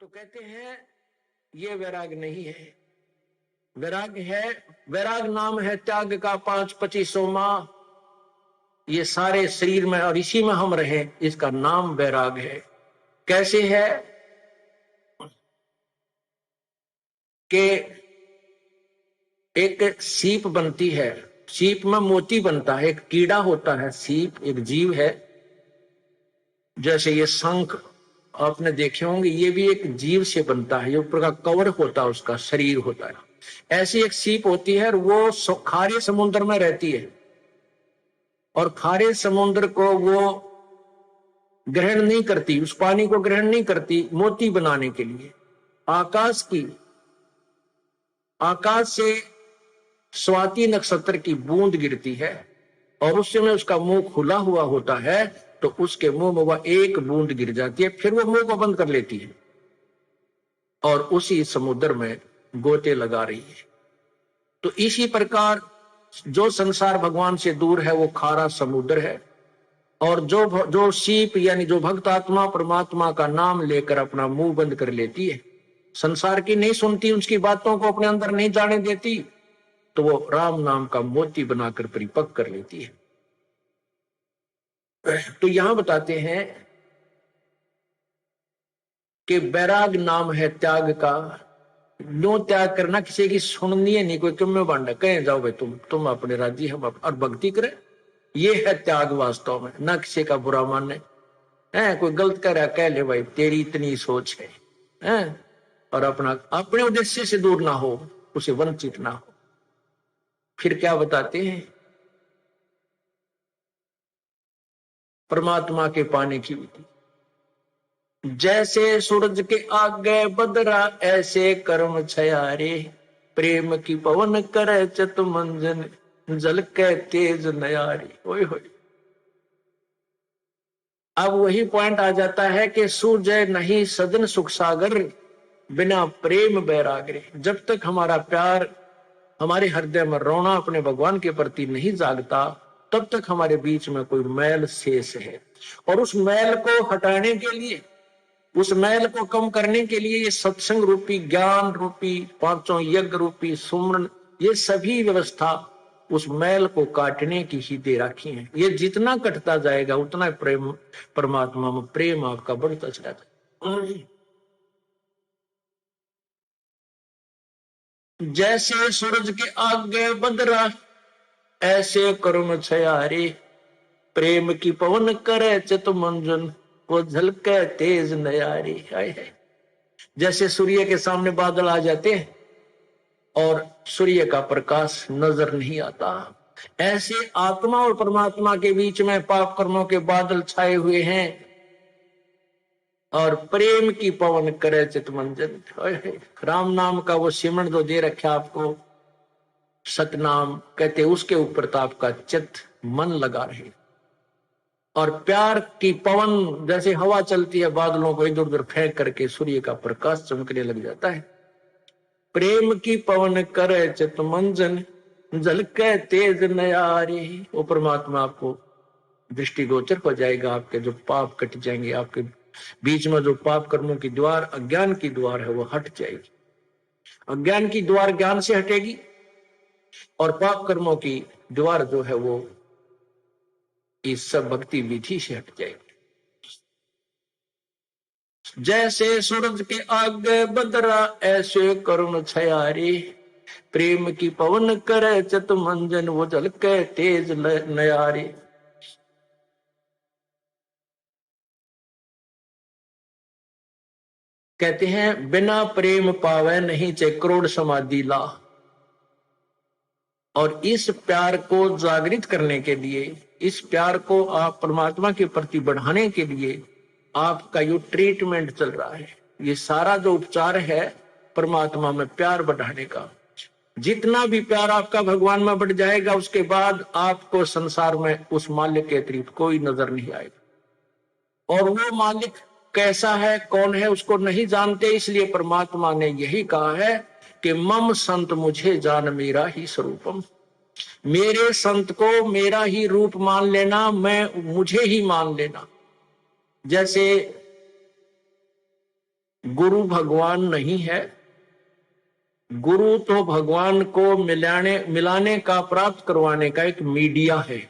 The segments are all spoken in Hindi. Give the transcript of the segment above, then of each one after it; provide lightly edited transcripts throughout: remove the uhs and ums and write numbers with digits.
तो कहते हैं ये वैराग नहीं है, वैराग है, वैराग नाम है त्याग का 5-25 माह ये सारे शरीर में और इसी में हम रहे, इसका नाम वैराग है। कैसे है कि एक सीप बनती है, सीप में मोती बनता है, एक कीड़ा होता है, सीप एक जीव है। जैसे ये शंख आपने देखे होंगे, ये भी एक जीव से बनता है, ये ऊपर का कवर होता है, उसका शरीर होता है। ऐसी एक सीप होती है और वो खारे समुद्र में रहती है और खारे समुद्र को वो ग्रहण नहीं करती, उस पानी को ग्रहण नहीं करती मोती बनाने के लिए। आकाश से स्वाति नक्षत्र की बूंद गिरती है और उस समय उसका मुंह खुला हुआ होता है, तो उसके मुंह में वह एक बूंद गिर जाती है, फिर वो मुंह को बंद कर लेती है और उसी समुद्र में गोते लगा रही है। तो इसी प्रकार जो संसार भगवान से दूर है वो खारा समुद्र है, और जो सीप यानी जो भक्त आत्मा परमात्मा का नाम लेकर अपना मुंह बंद कर लेती है, संसार की नहीं सुनती, उसकी बातों को अपने अंदर नहीं जाने देती, तो वो राम नाम का मोती बनाकर परिपक्व कर लेती है। तो यहां बताते हैं कि वैराग नाम है त्याग का। नो त्याग करना, किसी की सुननी है नहीं, कोई तुम्हें बांटा कहे जाओ भाई तुम अपने राज्य हम और भक्ति करें, ये है त्याग वास्तव में। ना किसी का बुरा माने है, कोई गलत कर रहा कह ले भाई तेरी इतनी सोच है, और अपने उद्देश्य से दूर ना हो, उसे वंचित ना हो। फिर क्या बताते हैं, परमात्मा के पाने की विधि। जैसे सूरज के आगे बदरा ऐसे कर्म छयारे, प्रेम की पवन करे चतु मंजन जल के तेज नयारी। ओए होए, अब वही पॉइंट आ जाता है कि सूजय नहीं सदन सुख सागर, बिना प्रेम बैरागरे। जब तक हमारा प्यार हमारे हृदय में रोना अपने भगवान के प्रति नहीं जागता, तब तक हमारे बीच में कोई मैल शेष है। और उस मैल को हटाने के लिए, उस मैल को कम करने के लिए ये सत्संग रूपी, ज्ञान रूपी, पांचों यज्ञ रूपी सुमरन, ये सभी व्यवस्था उस मैल को काटने की ही दे रखी है। ये जितना कटता जाएगा उतना प्रेम परमात्मा में प्रेम आपका बढ़ता चला जाएगा। जैसे सूरज के आगे बदरा ऐसे कर्म छयारे, प्रेम की पवन करे चित मंजन वो झलके तेज नयारी। है जैसे सूर्य के सामने बादल आ जाते हैं और सूर्य का प्रकाश नजर नहीं आता, ऐसे आत्मा और परमात्मा के बीच में पाप कर्मों के बादल छाए हुए हैं और प्रेम की पवन करे चितमंजन। राम नाम का वो सिमरन जो दे रखा आपको, सतनाम कहते, उसके ऊपर तो आपका चित्त मन लगा रहे। और प्यार की पवन जैसे हवा चलती है, बादलों को इधर उधर फेंक करके सूर्य का प्रकाश चमकने लग जाता है। प्रेम की पवन करे चितमंजन झलके तेज नयारी। वो परमात्मा आपको दृष्टिगोचर हो जाएगा, आपके जो पाप कट जाएंगे, आपके बीच में जो पाप कर्मों की द्वार, अज्ञान की द्वार है, वो हट जाएगी। अज्ञान की द्वार ज्ञान से हटेगी और पाप कर्मों की द्वार जो है वो इस सब भक्ति विधि से हट जाएगी। जैसे सूरज के आगे बदरा ऐसे करुण छयारी, प्रेम की पवन करे चित मंजन वो झलके तेज नयारी। कहते हैं बिना प्रेम पावे नहीं चे करोड़ समाधि ला। और इस प्यार को जागृत करने के लिए, इस प्यार को आप परमात्मा के प्रति बढ़ाने के लिए आपका जो ट्रीटमेंट चल रहा है, ये सारा जो उपचार है परमात्मा में प्यार बढ़ाने का। जितना भी प्यार आपका भगवान में बढ़ जाएगा, उसके बाद आपको संसार में उस मालिक के अतिरिक्त कोई नजर नहीं आएगा। और वो मालिक कैसा है, कौन है, उसको नहीं जानते। इसलिए परमात्मा ने यही कहा है कि मम संत मुझे जान मेरा ही स्वरूपम। मेरे संत को मेरा ही रूप मान लेना, मैं मुझे ही मान लेना। जैसे गुरु भगवान नहीं है। गुरु तो भगवान को मिलाने का, प्राप्त करवाने का एक मीडिया है,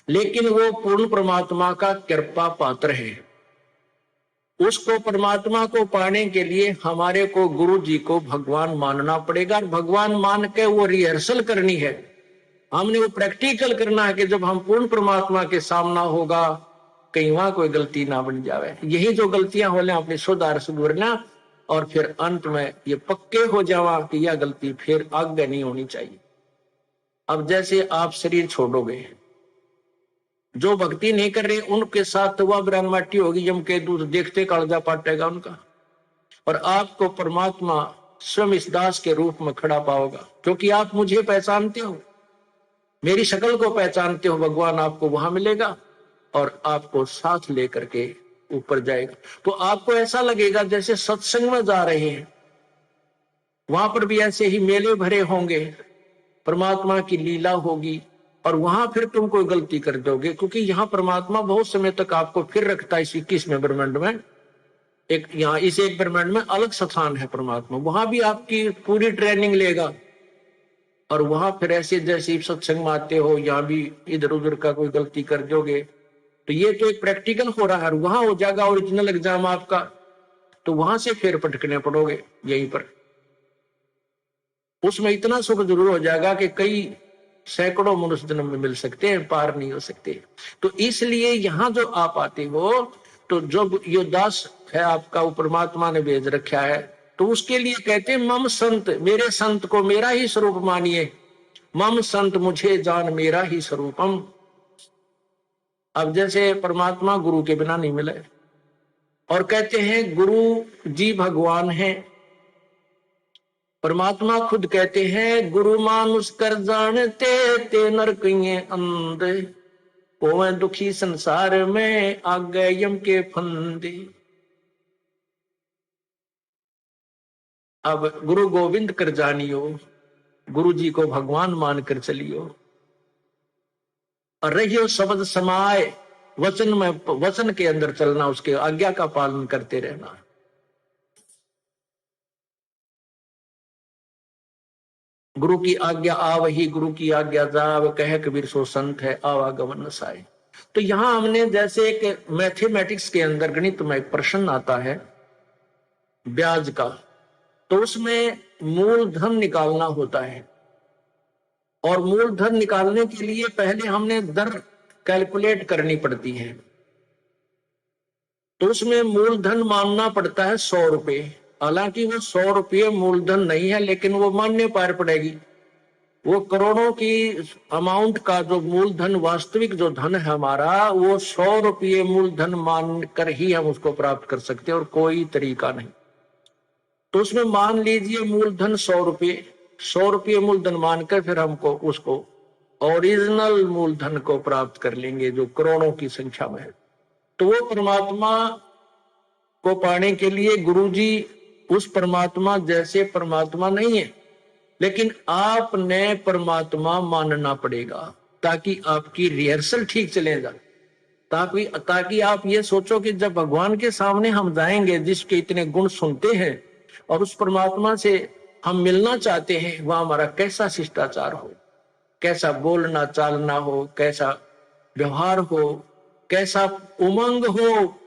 लेकिन वो पूर्ण परमात्मा का कृपा पात्र है। उसको, परमात्मा को पाने के लिए हमारे को गुरु जी को भगवान मानना पड़ेगा। और भगवान मान के वो रिहर्सल करनी है, हमने वो प्रैक्टिकल करना है कि जब हम पूर्ण परमात्मा के सामना होगा, कहीं वहां कोई गलती ना बन जावे। यही जो गलतियां हो लें अपने सुधारना, और फिर अंत में ये पक्के हो जावा कि यह गलती फिर आगे नहीं होनी चाहिए। अब जैसे आप शरीर छोड़ोगे, जो भक्ति नहीं कर रहे उनके साथ तो वह ब्रह्माटी होगी, यम के दूध देखते कालजा पाटेगा उनका। और आपको परमात्मा स्वयं इस दास के रूप में खड़ा पाओगा, क्योंकि आप मुझे पहचानते हो, मेरी शक्ल को पहचानते हो। भगवान आपको वहां मिलेगा और आपको साथ लेकर के ऊपर जाएगा। तो आपको ऐसा लगेगा जैसे सत्संग में जा रहे हैं। वहां पर भी ऐसे ही मेले भरे होंगे, परमात्मा की लीला होगी, और वहां फिर तुम कोई गलती कर दोगे, क्योंकि यहाँ परमात्मा बहुत समय तक आपको फिर रखता है। इस 21वें ब्रह्मांड में, एक यहाँ इस एक ब्रह्मांड में अलग स्थान है परमात्मा, वहां भी आपकी पूरी ट्रेनिंग लेगा। और वहां फिर ऐसे जैसे सत्संग में आते हो, यहाँ भी इधर उधर का कोई गलती कर दोगे तो ये तो एक प्रैक्टिकल हो रहा है, वहां हो जाएगा ओरिजिनल एग्जाम आपका, तो वहां से फिर पटकने पड़ोगे यहीं पर। उसमें इतना सुख जरूर हो जाएगा कि कई सैकड़ों मनुष्य जन्म में मिल सकते हैं, पार नहीं हो सकते। तो इसलिए यहां जो आप आते हो, तो जब ये दास है आपका, वो परमात्मा ने भेज रखा है, तो उसके लिए कहते हैं मम संत, मेरे संत को मेरा ही स्वरूप मानिए। मम संत मुझे जान मेरा ही स्वरूपम। अब जैसे परमात्मा गुरु के बिना नहीं मिले, और कहते हैं गुरु जी भगवान है। परमात्मा खुद कहते हैं गुरु मानुष कर जानते ते नरक अंधे, होवे दुखी संसार में आ गए यम के फंदे। अब गुरु गोविंद कर जानियो, गुरु जी को भगवान मानकर चलियो, और रहियो शब्द समाए, वचन में, वचन के अंदर चलना, उसके आज्ञा का पालन करते रहना। गुरु की आज्ञा आवही, गुरु की आज्ञा जाव, कह कबीर सो संत है आवागमन नसाए। तो यहां हमने जैसे एक मैथमेटिक्स के अंदर गणित में एक प्रश्न आता है ब्याज का, तो उसमें मूलधन निकालना होता है, और मूलधन निकालने के लिए पहले हमने दर कैलकुलेट करनी पड़ती है। तो उसमें मूलधन मानना पड़ता है 100 रुपए। हालांकि वो 100 रुपये मूलधन नहीं है, लेकिन वो मान्य पार पड़ेगी। वो करोड़ों की अमाउंट का जो मूलधन, वास्तविक जो धन है हमारा, वो 100 रुपये मूलधन मानकर ही हम उसको प्राप्त कर सकते हैं, और कोई तरीका नहीं। तो उसमें मान लीजिए मूलधन 100 रुपये, 100 रुपये मूलधन मानकर फिर हमको उसको ओरिजिनल मूलधन को प्राप्त कर लेंगे जो करोड़ों की संख्या में है। तो वो परमात्मा को पाने के लिए गुरुजी उस परमात्मा जैसे परमात्मा नहीं है, लेकिन आपने परमात्मा मानना पड़ेगा, ताकि आपकी रिहर्सल ठीक चले जाए। ताकि आप ये सोचो कि जब भगवान के सामने हम जाएंगे, जिसके इतने गुण सुनते हैं, और उस परमात्मा से हम मिलना चाहते हैं, वह हमारा कैसा शिष्टाचार हो, कैसा बोलना चालना हो, कैसा व्यवहार हो, कैसा उमंग हो।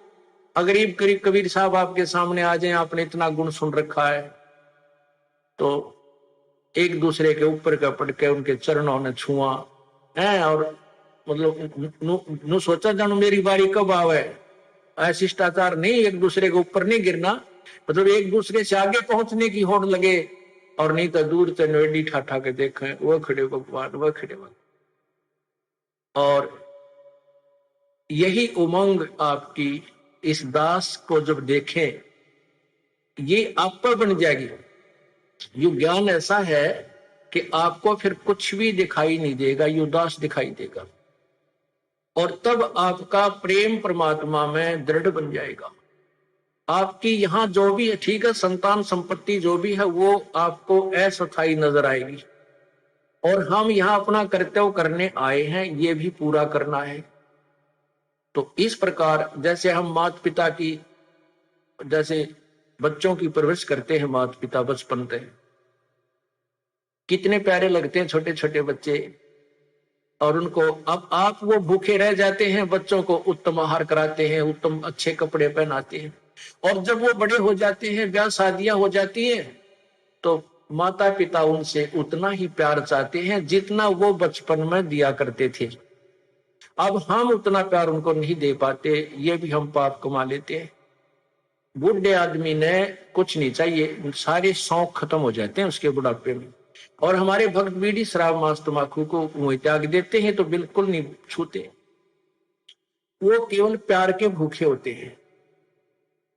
अगरीब करीब कबीर साहब आपके सामने आ जाए, आपने इतना गुण सुन रखा है, तो एक दूसरे के ऊपर का पड़ के उनके चरणों ने छुआ है, और मतलब नु सोचा जानो मेरी बारी कब आवे। शिष्टाचार नहीं, एक दूसरे के ऊपर नहीं गिरना, मतलब एक दूसरे से आगे पहुंचने की होड़ लगे, और नहीं तो दूर से नोडी ठाठा के देखें वो खड़े भगवान, वह खड़े भगवान। और यही उमंग आपकी इस दास को जब देखें, ये आप पर बन जाएगी। ये ज्ञान ऐसा है कि आपको फिर कुछ भी दिखाई नहीं देगा, ये दास दिखाई देगा, और तब आपका प्रेम परमात्मा में दृढ़ बन जाएगा। आपकी यहां जो भी है, ठीक है, संतान संपत्ति जो भी है वो आपको अस्थायी नजर आएगी, और हम यहां अपना कर्तव्य करने आए हैं, ये भी पूरा करना है। तो इस प्रकार जैसे हम माता पिता की जैसे बच्चों की परवरिश करते हैं माता पिता बचपन से, कितने प्यारे लगते हैं छोटे छोटे बच्चे। और उनको अब आप वो भूखे रह जाते हैं, बच्चों को उत्तम आहार कराते हैं, उत्तम अच्छे कपड़े पहनाते हैं। और जब वो बड़े हो जाते हैं, ब्याह शादियां हो जाती हैं, तो माता पिता उनसे उतना ही प्यार चाहते हैं जितना वो बचपन में दिया करते थे। अब हम उतना प्यार उनको नहीं दे पाते, ये भी हम पाप कमा लेते हैं। बूढ़े आदमी ने कुछ नहीं चाहिए, सारे शौक खत्म हो जाते हैं उसके बुढ़ापे में। और हमारे भक्त बीड़ी शराब मांस तंबाकू को मुंह त्याग देते हैं तो बिल्कुल नहीं छूते, वो केवल प्यार के भूखे होते हैं।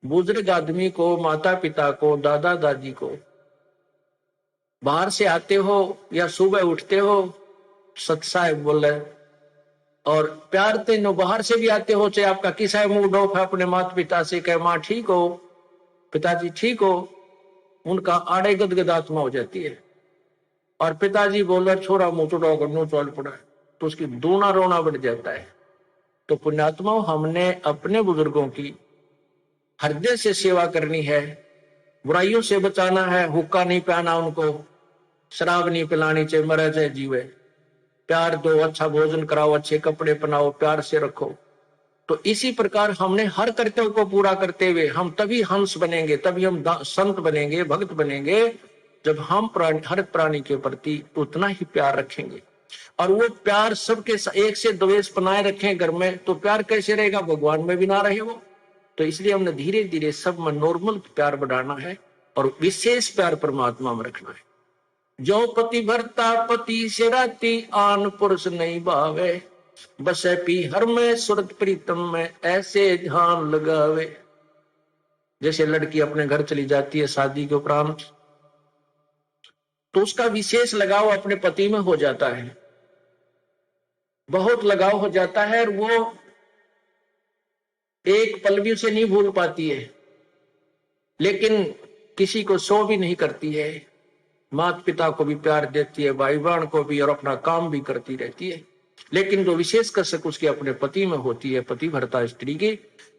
बुजुर्ग आदमी को, माता पिता को, दादा दादी को, बाहर से आते हो या सुबह उठते हो, सत साहेब बोले, और प्यार तेनो बाहर से भी आते हो, चाहे आपका किसा मूड ऑफ है, अपने माता पिता से कहे माँ ठीक हो, पिताजी ठीक हो, उनका आड़े गदगद आत्मा हो जाती है। और पिताजी बोले छोरा मुंह तो करनो चल पड़ा, तो उसकी दूना रोना बढ़ जाता है। तो पुण्यात्मा, हमने अपने बुजुर्गों की हृदय से सेवा करनी है, बुराइयों से बचाना है, हुक्का नहीं पहना उनको, शराब नहीं पिलानी, चाहे मरे चाहे जीवे, प्यार दो, अच्छा भोजन कराओ, अच्छे कपड़े पहनाओ, प्यार से रखो। तो इसी प्रकार हमने हर कर्तव्य को पूरा करते हुए हम तभी हंस बनेंगे, तभी हम संत बनेंगे, भक्त बनेंगे, जब हम हर प्राणी के प्रति उतना ही प्यार रखेंगे। और वो प्यार सबके एक से द्वेष बनाए रखें घर में, तो प्यार कैसे रहेगा, भगवान में भी ना रहे वो। तो इसलिए हमने धीरे धीरे सब में नॉर्मल प्यार बढ़ाना है और विशेष प्यार परमात्मा में रखना है। जो पति भरता पति से राती, आन पुरुष नहीं भावे, बस पी हर में सुरत प्रीतम में, ऐसे ध्यान लगावे। जैसे लड़की अपने घर चली जाती है शादी के उपरांत, तो उसका विशेष लगाव अपने पति में हो जाता है, बहुत लगाव हो जाता है, और वो एक पल भी उसे नहीं भूल पाती है। लेकिन किसी को सो भी नहीं करती है, माता पिता को भी प्यार देती है, भाई बहन को भी, और अपना काम भी करती रहती है। लेकिन जो विशेष कसक उसके अपने पति में होती है, पति भरता स्त्री की,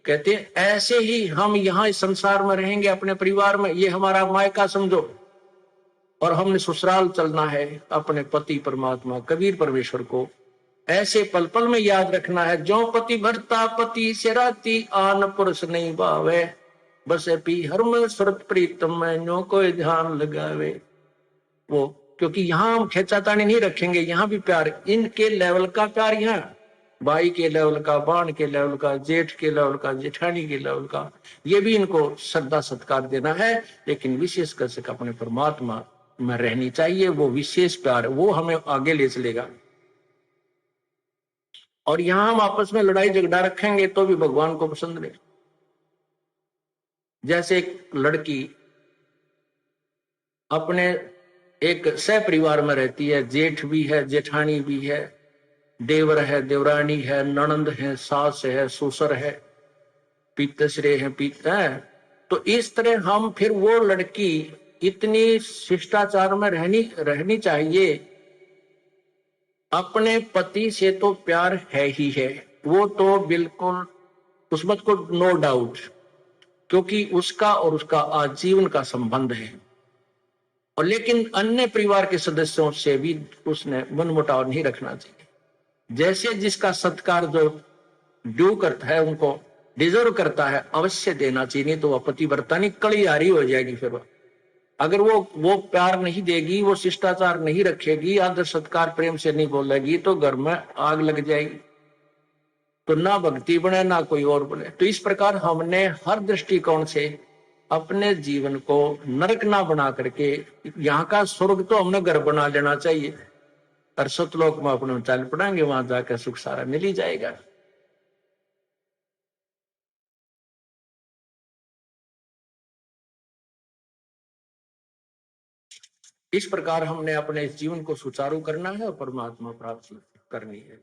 कहते हैं ऐसे ही हम यहाँ इस संसार में रहेंगे, अपने परिवार में, ये हमारा मायका समझो, और हमने ससुराल चलना है अपने पति परमात्मा कबीर परमेश्वर को ऐसे पल पल में याद रखना है। जो पति भरता पति से राती, आन पुरुष नहीं भावे, बस पी हर में सुरत प्रीतम में, जो कोई ध्यान लगावे। वो क्योंकि यहाँ हम खेचातानी नहीं रखेंगे, यहाँ भी प्यार, इनके लेवल का प्यार, यहाँ भाई के लेवल का, बाण के लेवल का, जेठ के लेवल का, जेठानी के लेवल का, ये भी इनको श्रद्धा सत्कार देना है। लेकिन विशेष कर से अपने परमात्मा में रहनी चाहिए, वो विशेष प्यार, वो हमें आगे ले चलेगा। और यहां हम आपस में लड़ाई झगड़ा रखेंगे तो भी भगवान को पसंद नहीं। जैसे एक लड़की अपने एक सह परिवार में रहती है, जेठ भी है, जेठानी भी है, देवर है, देवरानी है, ननंद है, सास है, ससुर है, पितश्रे है, पिता है। तो इस तरह हम फिर वो लड़की इतनी शिष्टाचार में रहनी चाहिए। अपने पति से तो प्यार है ही है, वो तो बिल्कुल उसमें को नो डाउट, क्योंकि उसका और उसका आजीवन का संबंध है। और लेकिन अन्य परिवार के सदस्यों से भी उसने मनमुटाव नहीं रखना चाहिए। जैसे जिसका सत्कार जो ड्यू करता है, उनको डिजर्व करता है, अवश्य देना चाहिए। तो वह पतिव्रता नहीं कलियारी हो जाएगी। फिर अगर वो प्यार नहीं देगी, वो शिष्टाचार नहीं रखेगी, आदर सत्कार प्रेम से नहीं बोलेगी, तो घर में आग लग जाएगी। तो ना भक्ति बने ना कोई और बने। तो इस प्रकार हमने हर दृष्टिकोण से अपने जीवन को नरक ना बना करके, यहाँ का स्वर्ग तो हमने घर बना लेना चाहिए, और सतलोक में अपने चल पड़ेंगे, वहां जाकर सुख सारा मिल ही जाएगा। इस प्रकार हमने अपने जीवन को सुचारू करना है और परमात्मा प्राप्त करनी है।